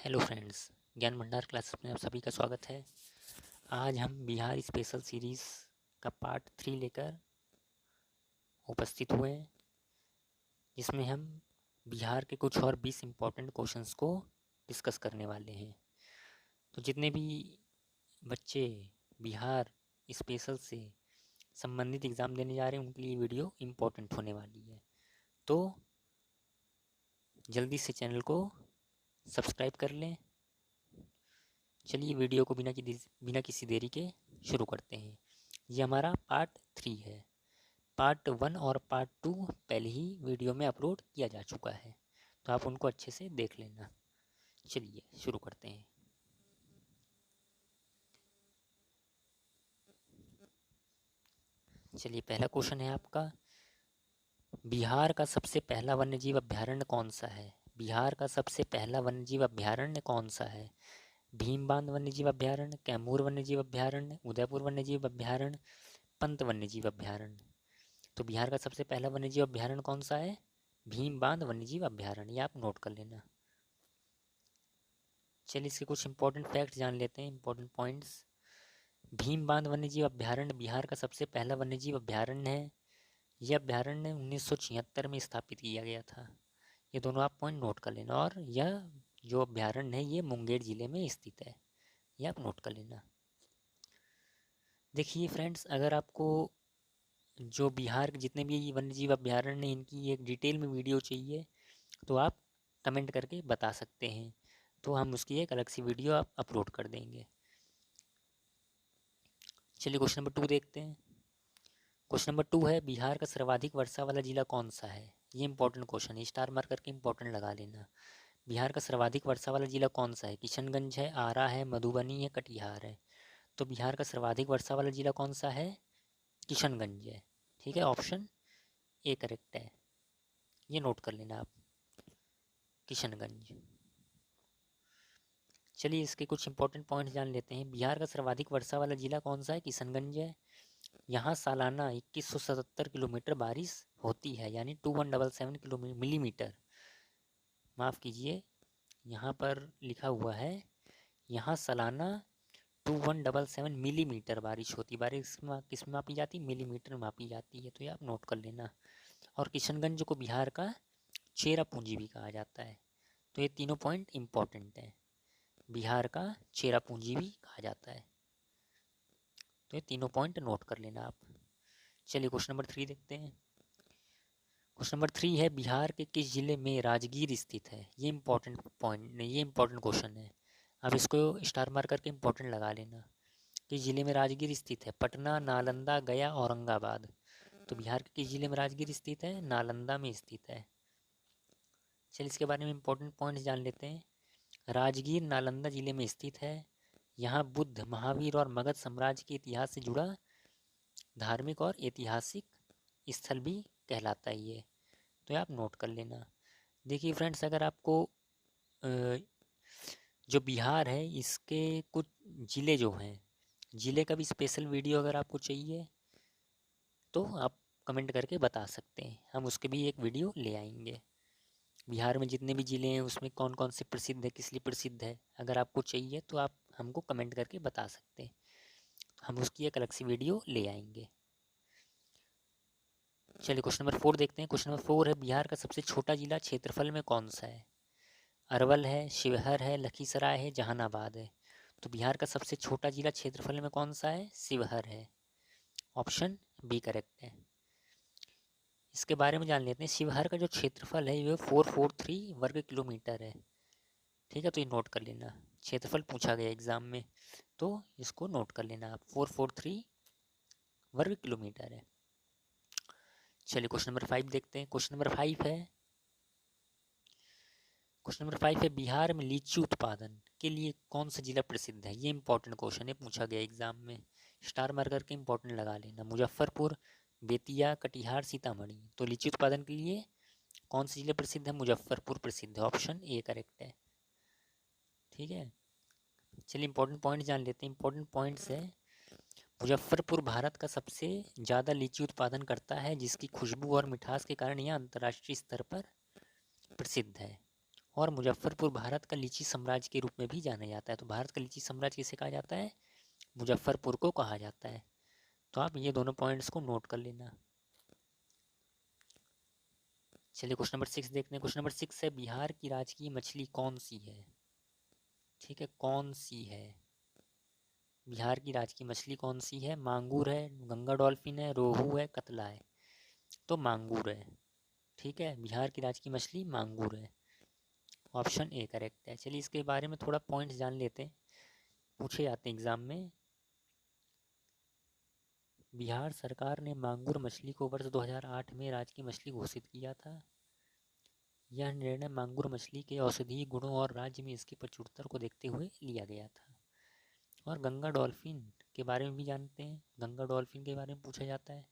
Hello friends, ज्ञान भंडार classes में आप सभी का स्वागत है। आज हम बिहार स्पेशल सीरीज़ का पार्ट 3 लेकर उपस्थित हुए हैं, जिसमें हम बिहार के कुछ और 20 इम्पोर्टेंट क्वेश्चंस को डिस्कस करने वाले हैं। तो जितने भी बच्चे बिहार स्पेशल से संबंधित एग्ज़ाम देने जा रहे हैं, उनके लिए वीडियो इम्पोर्टेंट होने वाली है। तो जल्दी से चैनल को सब्सक्राइब कर लें। चलिए वीडियो को बिना किसी देरी के शुरू करते हैं। ये हमारा पार्ट 3 है। पार्ट 1 और पार्ट 2 पहले ही वीडियो में अपलोड किया जा चुका है, तो आप उनको अच्छे से देख लेना। चलिए शुरू करते हैं। चलिए पहला क्वेश्चन है आपका, बिहार का सबसे पहला वन्यजीव अभ्यारण्य कौन सा है? बिहार का सबसे पहला वन्यजीव अभ्यारण्य कौन सा है? भीमबांध वन्यजीव अभ्यारण्य, कैमूर वन्यजीव अभ्यारण्य, उदयपुर वन्यजीव अभ्यारण्य, पंत वन्यजीव अभ्यारण्य। तो बिहार का सबसे पहला वन्यजीव अभ्यारण्य कौन सा है? भीमबांध वन्यजीव अभ्यारण्य। ये आप नोट कर लेना। चलिए इसके कुछ इंपॉर्टेंट फैक्ट्स जान लेते हैं, इंपॉर्टेंट पॉइंट्स। भीमबांध वन्यजीव अभ्यारण्य बिहार का सबसे पहला वन्यजीव अभ्यारण्य है। यह अभ्यारण्य 1976 में स्थापित किया गया था। ये दोनों आप पॉइंट नोट कर लेना। और यह जो अभ्यारण्य है ये मुंगेर जिले में स्थित है। ये आप नोट कर लेना। देखिए फ्रेंड्स, अगर आपको जो बिहार के जितने भी वन्यजीव अभ्यारण्य हैं इनकी एक डिटेल में वीडियो चाहिए तो आप कमेंट करके बता सकते हैं, तो हम उसकी एक अलग सी वीडियो आप अपलोड कर देंगे। चलिए क्वेश्चन नंबर 2 देखते हैं। क्वेश्चन नंबर 2 है, बिहार का सर्वाधिक वर्षा वाला जिला कौन सा है? ये इंपॉर्टेंट क्वेश्चन है, स्टार मार्क करके इंपॉर्टेंट लगा लेना। बिहार का सर्वाधिक वर्षा वाला जिला कौन सा है? किशनगंज है, आरा है, मधुबनी है, कटिहार है। तो बिहार का सर्वाधिक वर्षा वाला जिला कौन सा है? किशनगंज है। ठीक है, ऑप्शन ए करेक्ट है। ये नोट कर लेना आप, किशनगंज। चलिए इसके कुछ इंपॉर्टेंट पॉइंट्स जान लेते हैं। बिहार का सर्वाधिक वर्षा वाला जिला कौन सा है? किशनगंज है। यहाँ सालाना 2177 किलोमीटर बारिश होती है, यानी 2177 मिलीमीटर। माफ़ कीजिए, यहाँ पर लिखा हुआ है यहाँ सालाना 2177 मिलीमीटर बारिश होती है। बारिश किस में मापी जाती है? मिलीमीटर में मापी जाती है। तो ये आप नोट कर लेना। और किशनगंज को बिहार का चेरापूंजी भी कहा जाता है। तो ये तीनों पॉइंट इम्पॉर्टेंट हैं। बिहार का चेरापूंजी भी कहा जाता है। तो ये तीनों पॉइंट नोट कर लेना आप। चलिए क्वेश्चन नंबर 3 देखते हैं। क्वेश्चन नंबर 3 है, बिहार के किस जिले में राजगीर स्थित है? ये इंपॉर्टेंट पॉइंट, ये इंपॉर्टेंट क्वेश्चन है। आप इसको स्टार मार्क करके इंपॉर्टेंट लगा लेना। किस जिले में राजगीर स्थित है? पटना, नालंदा, गया, औरंगाबाद। तो बिहार के किस जिले में राजगीर स्थित है? नालंदा में स्थित है। चलिए इसके बारे में इंपॉर्टेंट पॉइंट्स जान लेते हैं। राजगीर नालंदा जिले में स्थित है। यहाँ बुद्ध, महावीर और मगध साम्राज्य के इतिहास से जुड़ा धार्मिक और ऐतिहासिक स्थल भी कहलाता है ये। तो आप नोट कर लेना। देखिए फ्रेंड्स, अगर आपको जो बिहार है इसके कुछ ज़िले जो हैं, ज़िले का भी स्पेशल वीडियो अगर आपको चाहिए तो आप कमेंट करके बता सकते हैं, हम उसके भी एक वीडियो ले आएंगे। बिहार में जितने भी ज़िले हैं उसमें कौन कौन से प्रसिद्ध है, किस लिए प्रसिद्ध है, अगर आपको चाहिए तो आप हमको कमेंट करके बता सकते हैं, हम उसकी एक अलग सी वीडियो ले आएंगे। चलिए क्वेश्चन नंबर 4 देखते हैं। क्वेश्चन नंबर 4 है, बिहार का सबसे छोटा जिला क्षेत्रफल में कौन सा है? अरवल है, शिवहर है, लखीसराय है, जहानाबाद है। तो बिहार का सबसे छोटा जिला क्षेत्रफल में कौन सा है? शिवहर है। ऑप्शन बी करेक्ट है। इसके बारे में जान लेते हैं। शिवहर का जो क्षेत्रफल है वो 443 वर्ग किलोमीटर है। ठीक है, तो ये नोट कर लेना, क्षेत्रफल पूछा गया एग्जाम में, तो इसको नोट कर लेना आप, 443 वर्ग किलोमीटर है। चलिए क्वेश्चन नंबर 5 देखते हैं। क्वेश्चन नंबर 5 है, बिहार में लीची उत्पादन के लिए कौन सा जिला प्रसिद्ध है? ये इंपॉर्टेंट क्वेश्चन है, पूछा गया एग्जाम में, स्टार मार्क करके इंपॉर्टेंट लगा लेना। मुजफ्फरपुर, बेतिया, कटिहार, सीतामढ़ी। तो लीची उत्पादन के लिए कौन से जिले प्रसिद्ध है? मुजफ्फरपुर प्रसिद्ध है। ऑप्शन ए करेक्ट है। ठीक है, चलिए इंपॉर्टेंट पॉइंट जान लेते हैं। इंपॉर्टेंट पॉइंट्स है, मुजफ्फरपुर भारत का सबसे ज़्यादा लीची उत्पादन करता है, जिसकी खुशबू और मिठास के कारण यह अंतर्राष्ट्रीय स्तर पर प्रसिद्ध है। और मुजफ्फरपुर भारत का लीची साम्राज्य के रूप में भी जाना जाता है। तो भारत का लीची साम्राज्य किसे कहा जाता है? मुजफ्फरपुर को कहा जाता है। तो आप ये दोनों पॉइंट्स को नोट कर लेना। चलिए क्वेश्चन नंबर 6 देखते हैं। क्वेश्चन नंबर 6 है, बिहार की राजकीय मछली कौन सी है? ठीक है, कौन सी है? बिहार की राजकीय मछली कौन सी है? मांगूर है, गंगा डॉल्फिन है, रोहू है, कतला है। तो मांगूर है। ठीक है, बिहार की राजकीय मछली मांगूर है। ऑप्शन ए करेक्ट है। चलिए इसके बारे में थोड़ा पॉइंट्स जान लेते हैं, पूछे जाते हैं एग्जाम में। बिहार सरकार ने मांगूर मछली को वर्ष 2008 में राजकीय मछली घोषित किया था। यह निर्णय मांगूर मछली के औषधीय गुणों और राज्य में इसकी प्रचुरता को देखते हुए लिया गया था। और गंगा डॉल्फिन के बारे में भी जानते हैं, गंगा डॉल्फिन के बारे में पूछा जाता है।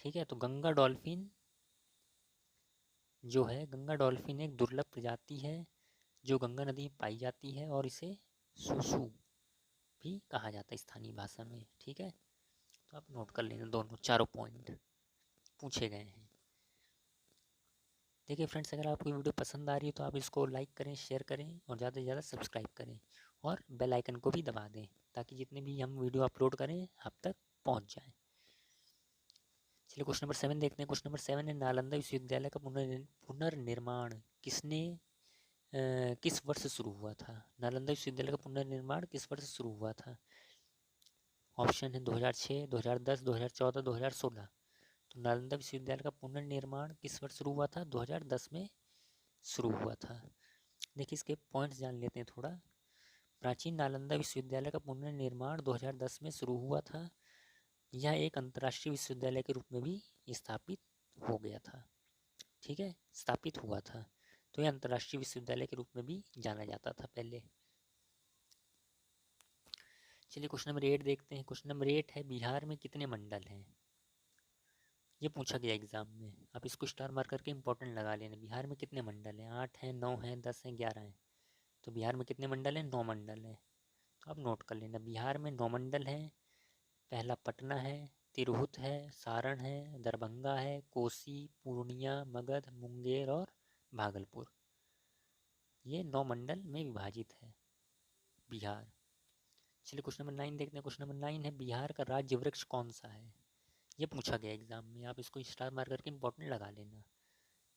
ठीक है, तो गंगा डॉल्फिन जो है, गंगा डॉल्फिन एक दुर्लभ प्रजाति है जो गंगा नदी में पाई जाती है और इसे सुसु भी कहा जाता है स्थानीय भाषा में। ठीक है, तो आप नोट कर लेना, दोनों चारों पॉइंट पूछे गए हैं। देखिए फ्रेंड्स, अगर आपको वीडियो पसंद आ रही है तो आप इसको लाइक करें, शेयर करें और ज़्यादा से ज़्यादा सब्सक्राइब करें और बेल आइकन को भी दबा दें ताकि जितने भी हम वीडियो अपलोड करें आप तक पहुंच जाएं। चलिए क्वेश्चन नंबर 7 देखते हैं। क्वेश्चन नंबर 7 है, नालंदा विश्वविद्यालय का पुनर्निर्माण किस वर्ष शुरू हुआ था? नालंदा विश्वविद्यालय का पुनर्निर्माण किस वर्ष शुरू हुआ था? ऑप्शन है 2006, 2010, 2014, 2016। तो नालंदा विश्वविद्यालय का पुनर्निर्माण किस वर्ष शुरू हुआ था? 2010 में शुरू हुआ था। देखिए इसके पॉइंट्स जान लेते हैं थोड़ा। प्राचीन नालंदा विश्वविद्यालय का पुनर्निर्माण 2010 में शुरू हुआ था। यह एक अंतर्राष्ट्रीय विश्वविद्यालय के रूप में भी स्थापित हो गया था। ठीक है, स्थापित हुआ था। तो यह अंतर्राष्ट्रीय विश्वविद्यालय के रूप में भी जाना जाता था पहले। चलिए क्वेश्चन नंबर 8 देखते हैं। क्वेश्चन नंबर 8 है, बिहार में कितने मंडल हैं? ये पूछा गया एग्जाम में, आप इसको स्टार मार्क करके इंपॉर्टेंट लगा लेना। बिहार में कितने मंडल हैं? 8 हैं, 9 हैं, 10 हैं, 11 हैं। तो बिहार में कितने मंडल हैं? 9 मंडल हैं। तो आप नोट कर लेना, बिहार में 9 मंडल हैं। पहला पटना है, तिरहुत है, सारण है, दरभंगा है, कोसी, पूर्णिया, मगध, मुंगेर और भागलपुर। ये 9 मंडल में विभाजित है बिहार। चलिए क्वेश्चन नंबर 9 देखते हैं। क्वेश्चन नंबर 9 है, बिहार का राज्य वृक्ष कौन सा है? ये पूछा गया एग्जाम में, आप इसको स्टार मार्क करके इंपॉर्टेंट लगा लेना।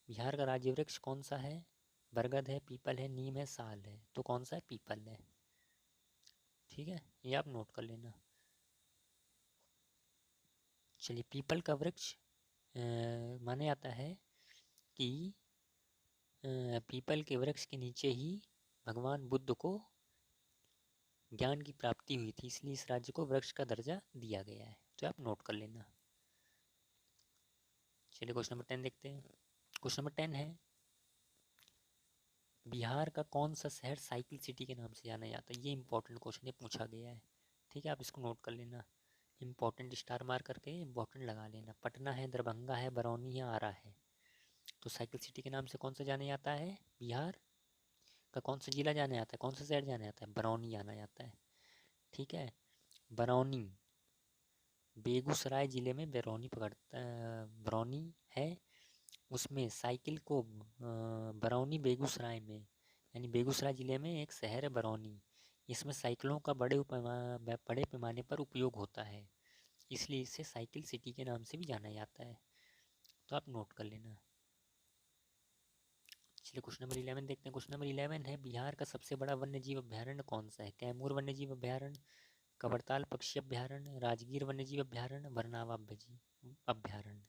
बिहार का राज्य वृक्ष कौन सा है? बरगद है, पीपल है, नीम है, साल है। तो कौन सा है? पीपल है। ठीक है, ये आप नोट कर लेना। चलिए, पीपल का वृक्ष माना जाता है कि पीपल के वृक्ष के नीचे ही भगवान बुद्ध को ज्ञान की प्राप्ति हुई थी, इसलिए इस राज्य को वृक्ष का दर्जा दिया गया है। तो आप नोट कर लेना। चलिए क्वेश्चन नंबर 10 देखते हैं। क्वेश्चन नंबर 10 है, बिहार का कौन सा शहर साइकिल सिटी के नाम से जाना जाता है? ये इंपॉर्टेंट क्वेश्चन है, पूछा गया है। ठीक है, आप इसको नोट कर लेना, इंपॉर्टेंट स्टार मार्क करके इंपॉर्टेंट लगा लेना। पटना है, दरभंगा है, बरौनी है, आरा है। तो साइकिल सिटी के नाम से कौन सा जाना जाता है? बिहार का कौन सा जिला जाना जाता है, कौन सा शहर जाना जाता है? बरौनी जाना जाता है। ठीक है, बरौनी बेगूसराय ज़िले में बरौनी है। उसमें साइकिल को बरौनी बेगूसराय में, यानी बेगूसराय ज़िले में एक शहर है बरौनी। इसमें साइकिलों का बड़े पैमाने पर उपयोग होता है, इसलिए इसे साइकिल सिटी के नाम से भी जाना जाता है। तो आप नोट कर लेना। चलिए क्वेश्चन नंबर 11 देखते हैं। क्वेश्चन नंबर 11 है, बिहार का सबसे बड़ा वन्यजीव अभ्यारण्य कौन सा है? कैमूर वन्यजीव अभ्यारण्य, कबरताल पक्षी अभ्यारण्य, राजगीर वन्यजीव अभ्यारण्य, बरनावा अभ्यारण्य।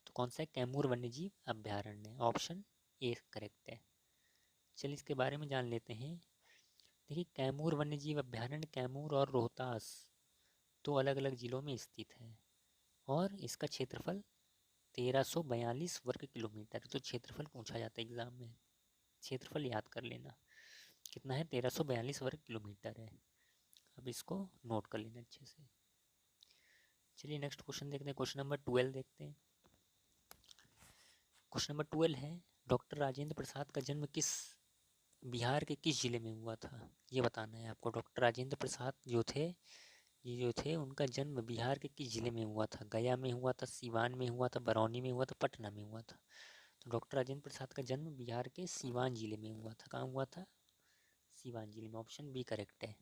तो कौन सा है? कैमूर वन्यजीव अभ्यारण्य। ऑप्शन ए करेक्ट है। चलिए इसके बारे में जान लेते हैं। देखिए, कैमूर वन्यजीव अभ्यारण्य कैमूर और रोहतास दो अलग अलग जिलों में स्थित है और इसका क्षेत्रफल 1342 वर्ग किलोमीटर। तो क्षेत्रफल पूछा जाता है एग्जाम में, क्षेत्रफल याद कर लेना कितना है? 1342 वर्ग किलोमीटर है। अब इसको नोट कर लेना अच्छे से। चलिए नेक्स्ट क्वेश्चन देखते हैं। क्वेश्चन नंबर 12 देखते हैं। क्वेश्चन नंबर 12 है, डॉक्टर राजेंद्र प्रसाद का जन्म बिहार के किस जिले में हुआ था? ये बताना है आपको। डॉक्टर राजेंद्र प्रसाद जो थे उनका जन्म बिहार के किस जिले में हुआ था? गया में हुआ था, सिवान में हुआ था, बरौनी में हुआ था, पटना में हुआ था। तो डॉक्टर राजेंद्र प्रसाद का जन्म बिहार के सीवान जिले में हुआ था। कहाँ हुआ था? सीवान जिले में। ऑप्शन बी करेक्ट है।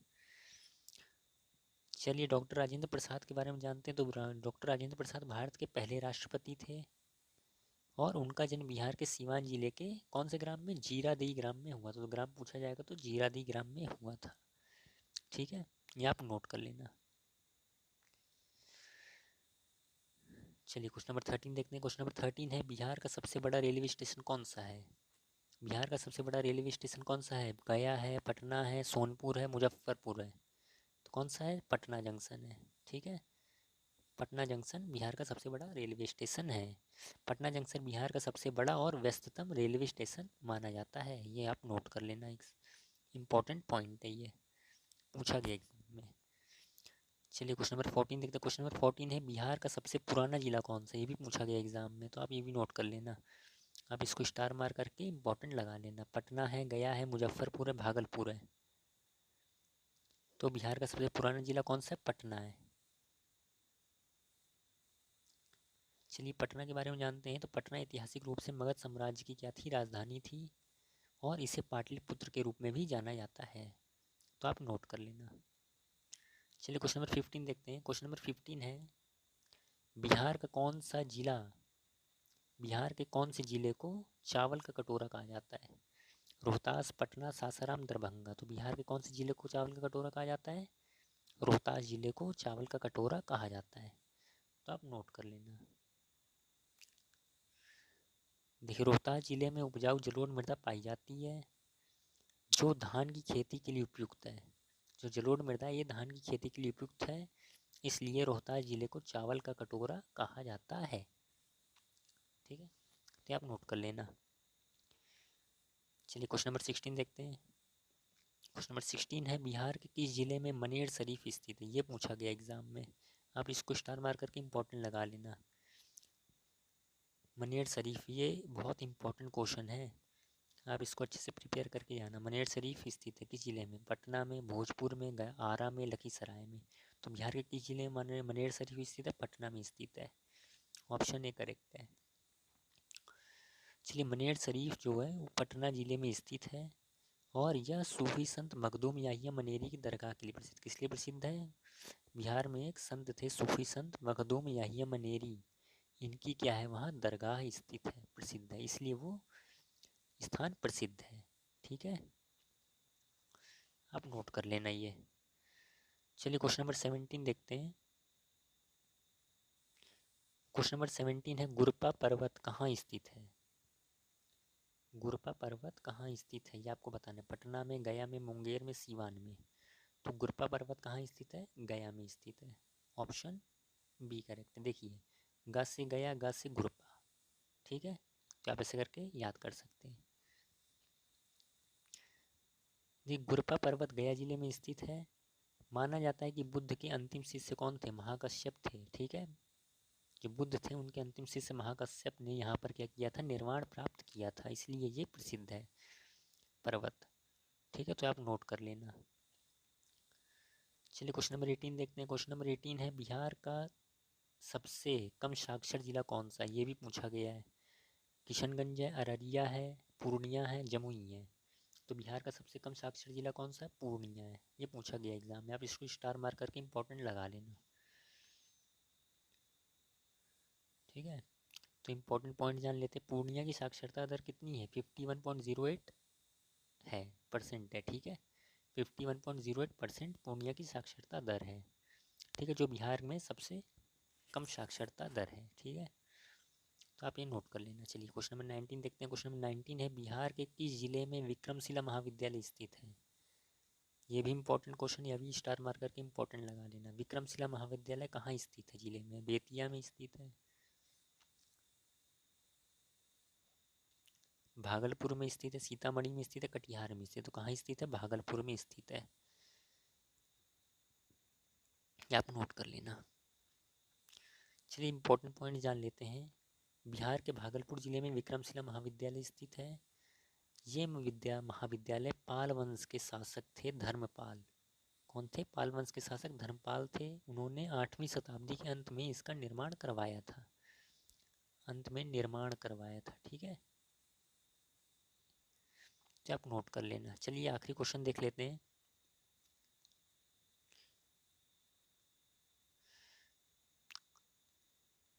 चलिए डॉक्टर राजेंद्र प्रसाद के बारे में जानते हैं। तो डॉक्टर राजेंद्र प्रसाद भारत के पहले राष्ट्रपति थे और उनका जन्म बिहार के सीवान जिले के कौन से ग्राम में? जीरादेई ग्राम में हुआ था। तो ग्राम पूछा जाएगा तो जीरादेई ग्राम में हुआ था। ठीक है, ये आप नोट कर लेना। चलिए क्वेश्चन नंबर 13 देखते हैं। क्वेश्चन नंबर 13 है, बिहार का सबसे बड़ा रेलवे स्टेशन कौन सा है? बिहार का सबसे बड़ा रेलवे स्टेशन कौन सा है? गया है, पटना है, सोनपुर है, मुजफ्फरपुर है? तो कौन सा है? पटना जंक्शन है। ठीक है, पटना जंक्शन बिहार का सबसे बड़ा रेलवे स्टेशन है। पटना जंक्शन बिहार का सबसे बड़ा और व्यस्ततम रेलवे स्टेशन माना जाता है। ये आप नोट कर लेना, एक इम्पॉर्टेंट पॉइंट है, ये पूछा गया एग्जाम में। चलिए क्वेश्चन नंबर 14 देखते हैं। क्वेश्चन नंबर 14 है, बिहार का सबसे पुराना जिला कौन सा है? ये भी पूछा गया एग्जाम में, तो आप ये भी नोट कर लेना। आप इसको स्टार मार करके इम्पोर्टेंट लगा लेना। पटना है, गया है, मुजफ्फरपुर है, भागलपुर है। तो बिहार का सबसे पुराना जिला कौन सा है? पटना है। चलिए पटना के बारे में जानते हैं। तो पटना ऐतिहासिक रूप से मगध साम्राज्य की क्या थी? राजधानी थी और इसे पाटलिपुत्र के रूप में भी जाना जाता है। तो आप नोट कर लेना। चलिए क्वेश्चन नंबर 15 देखते हैं। क्वेश्चन नंबर 15 है, बिहार का कौन सा जिला, बिहार के कौन से जिले को चावल का कटोरा कहा जाता है? रोहतास, पटना, सासाराम, दरभंगा? तो बिहार के कौन से जिले को चावल का कटोरा कहा जाता है? रोहतास जिले को चावल का कटोरा कहा जाता है। तो आप नोट कर लेना। देखिए रोहतास जिले में उपजाऊ जलोढ़ मृदा पाई जाती है जो धान की खेती के लिए उपयुक्त है। जो जलोढ़ मृदा है ये धान की खेती के लिए उपयुक्त है, इसलिए रोहतास जिले को चावल का कटोरा कहा जाता है। ठीक है, तो आप नोट कर लेना। चलिए क्वेश्चन नंबर 16 देखते हैं। क्वेश्चन नंबर 16 है, बिहार के किस जिले में मनेर शरीफ स्थित है? ये पूछा गया एग्जाम में, आप इसको स्टार मार करके इम्पोर्टेंट लगा लेना। मनेर शरीफ, ये बहुत इंपॉर्टेंट क्वेश्चन है, आप इसको अच्छे से प्रिपेयर करके जाना। मनेर शरीफ स्थित है किस जिले में? पटना में, भोजपुर में, आरा में, लखीसराय में? तो बिहार के किस जिले में मनेर शरीफ स्थित है? पटना में स्थित है। ऑप्शन ए करेक्ट है। चलिए मनेर शरीफ जो है वो पटना जिले में स्थित है और यह सूफी संत मखदूम याहिया मनेरी की दरगाह के लिए प्रसिद्ध। किस लिए प्रसिद्ध है? बिहार में एक संत थे सूफी संत मखदूम याहिया मनेरी, इनकी क्या है वहाँ दरगाह स्थित है, प्रसिद्ध है, इसलिए वो स्थान प्रसिद्ध है। ठीक है, आप नोट कर लेना ये। चलिए क्वेश्चन नंबर 17 देखते हैं। क्वेश्चन नंबर 17 है, गुरपा पर्वत कहाँ स्थित है? गुरपा पर्वत कहाँ स्थित है ये आपको बताना है। पटना में, गया में, मुंगेर में, सीवान में? तो गुरपा पर्वत कहाँ स्थित है? गया में स्थित है। ऑप्शन बी करेक्ट है। देखिए ग से गया, ग से गुरपा। ठीक है, तो आप ऐसे करके याद कर सकते हैं। देखिए गुरपा पर्वत गया जिले में स्थित है। माना जाता है कि बुद्ध के अंतिम शिष्य कौन थे? महाकश्यप थे। ठीक है, जो बुद्ध थे उनके अंतिम शिष्य महाकश्यप ने यहाँ पर क्या किया था? निर्वाण प्राप्त किया था, इसलिए ये प्रसिद्ध है पर्वत। ठीक है, तो आप नोट कर लेना। चलिए क्वेश्चन नंबर 18 देखते हैं। क्वेश्चन नंबर 18 है, बिहार का सबसे कम साक्षर जिला कौन सा है? ये भी पूछा गया है। किशनगंज है, अररिया है, पूर्णिया है, जमुई है? तो बिहार का सबसे कम साक्षर जिला कौन सा है? पूर्णिया है। ये पूछा गया एग्जाम में, आप इसको स्टार मार करके इंपॉर्टेंट लगा लेना। ठीक है, तो इम्पोर्टेंट पॉइंट जान लेते हैं। पूर्णिया की साक्षरता दर कितनी है? 51.08 है परसेंट है। ठीक है, 51.08% पूर्णिया की साक्षरता दर है। ठीक है, जो बिहार में सबसे कम साक्षरता दर है। ठीक है, तो आप ये नोट कर लेना। चलिए क्वेश्चन नंबर 19 देखते हैं। क्वेश्चन नंबर 19 है, बिहार के किस जिले में विक्रमशिला महाविद्यालय स्थित है? ये भी इंपॉर्टेंट क्वेश्चन है, अभी स्टार मार करके इंपॉर्टेंट लगा लेना। विक्रमशिला महाविद्यालय कहाँ स्थित है जिले में? बेतिया में स्थित है, भागलपुर में स्थित है, सीतामढ़ी में स्थित है, कटिहार में स्थित है? तो कहाँ स्थित है? भागलपुर में स्थित है। ये आप नोट कर लेना। चलिए इंपॉर्टेंट पॉइंट जान लेते हैं। बिहार के भागलपुर जिले में विक्रमशिला महाविद्यालय स्थित है। ये महाविद्यालय पाल वंश के शासक थे धर्मपाल। कौन थे? पाल वंश के शासक धर्मपाल थे। उन्होंने 8वीं शताब्दी के अंत में इसका निर्माण करवाया था, अंत में निर्माण करवाया था। ठीक है, तो आप नोट कर लेना। चलिए आखिरी क्वेश्चन देख लेते हैं।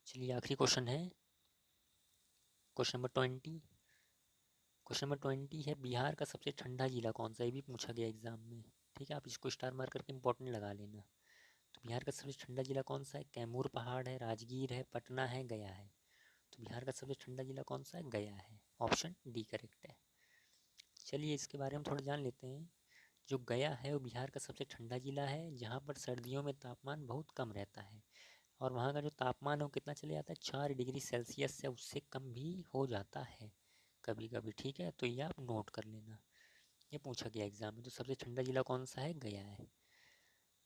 चलिए आखिरी क्वेश्चन है क्वेश्चन नंबर 20। क्वेश्चन नंबर 20 है, बिहार का सबसे ठंडा जिला कौन सा है? ये भी पूछा गया एग्जाम में। ठीक है, आप इसको स्टार मार्क करके इंपॉर्टेंट लगा लेना। तो बिहार का सबसे ठंडा जिला कौन सा है? कैमूर पहाड़ है, राजगीर है, पटना है, गया है। तो बिहार का सबसे ठंडा जिला कौन सा है? गया है। ऑप्शन डी करेक्ट है। चलिए इसके बारे में थोड़ा जान लेते हैं। जो गया है वो बिहार का सबसे ठंडा जिला है, जहाँ पर सर्दियों में तापमान बहुत कम रहता है। और वहाँ का जो तापमान है वो कितना चले जाता है? 4 डिग्री सेल्सियस से उससे कम भी हो जाता है कभी कभी। ठीक है, तो ये आप नोट कर लेना, ये पूछा गया एग्जाम में। तो सबसे ठंडा जिला कौन सा है? गया है।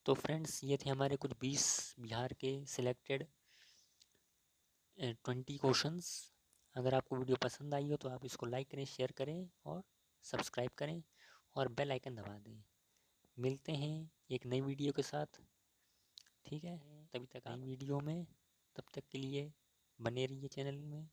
तो फ्रेंड्स ये थे हमारे कुछ 20 बिहार के सिलेक्टेड 20 क्वेश्चंस। अगर आपको वीडियो पसंद आई हो तो आप इसको लाइक करें, शेयर करें और सब्सक्राइब करें और बेल आइकन दबा दें। मिलते हैं एक नई वीडियो के साथ। ठीक है, तभी तक नई वीडियो में, तब तक के लिए बने रहिए चैनल में।